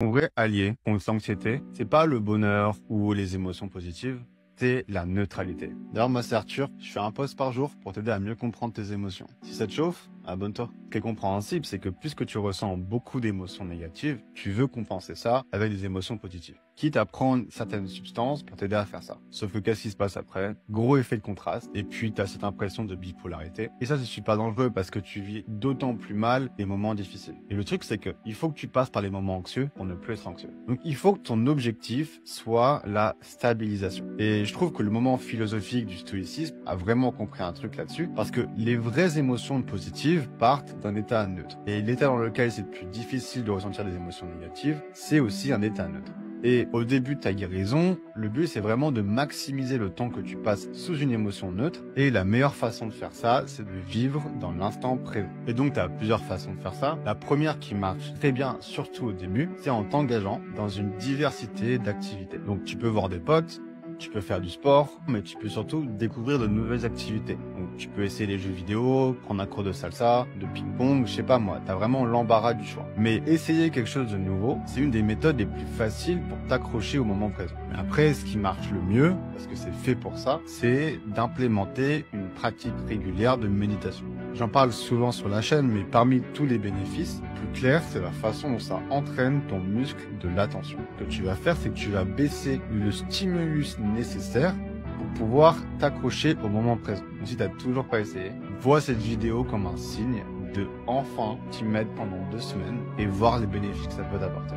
Ton vrai allié contre l'anxiété, c'est pas le bonheur ou les émotions positives, c'est la neutralité. D'ailleurs, moi, c'est Arthur. Je fais un post par jour pour t'aider à mieux comprendre tes émotions. Si ça te chauffe, abonne-toi. Ce qui est compréhensible, c'est que puisque tu ressens beaucoup d'émotions négatives, tu veux compenser ça avec des émotions positives. Quitte à prendre certaines substances pour t'aider à faire ça. Sauf que qu'est-ce qui se passe après? Gros effet de contraste. Et puis, tu as cette impression de bipolarité. Et ça, c'est super dangereux parce que tu vis d'autant plus mal les moments difficiles. Et le truc, c'est que il faut que tu passes par les moments anxieux pour ne plus être anxieux. Donc, il faut que ton objectif soit la stabilisation. Et je trouve que le moment philosophique du stoïcisme a vraiment compris un truc là-dessus parce que les vraies émotions positives partent d'un état neutre. Et l'état dans lequel c'est le plus difficile de ressentir des émotions négatives, c'est aussi un état neutre. Et au début de ta guérison, le but c'est vraiment de maximiser le temps que tu passes sous une émotion neutre. Et la meilleure façon de faire ça, c'est de vivre dans l'instant présent. Et donc tu as plusieurs façons de faire ça. La première qui marche très bien, surtout au début, c'est en t'engageant dans une diversité d'activités. Donc tu peux voir des potes, tu peux faire du sport, mais tu peux surtout découvrir de nouvelles activités. Donc, tu peux essayer les jeux vidéo, prendre un cours de salsa, de ping-pong, je sais pas moi, t'as vraiment l'embarras du choix. Mais essayer quelque chose de nouveau, c'est une des méthodes les plus faciles pour t'accrocher au moment présent. Mais après, ce qui marche le mieux, parce que c'est fait pour ça, c'est d'implémenter une pratique régulière de méditation. J'en parle souvent sur la chaîne, mais parmi tous les bénéfices, le plus clair, c'est la façon dont ça entraîne ton muscle de l'attention. Ce que tu vas faire, c'est que tu vas baisser le stimulus nécessaire pour pouvoir t'accrocher au moment présent. Donc, si tu n'as toujours pas essayé, vois cette vidéo comme un signe de enfin t'y mettre pendant 2 semaines et voir les bénéfices que ça peut t'apporter.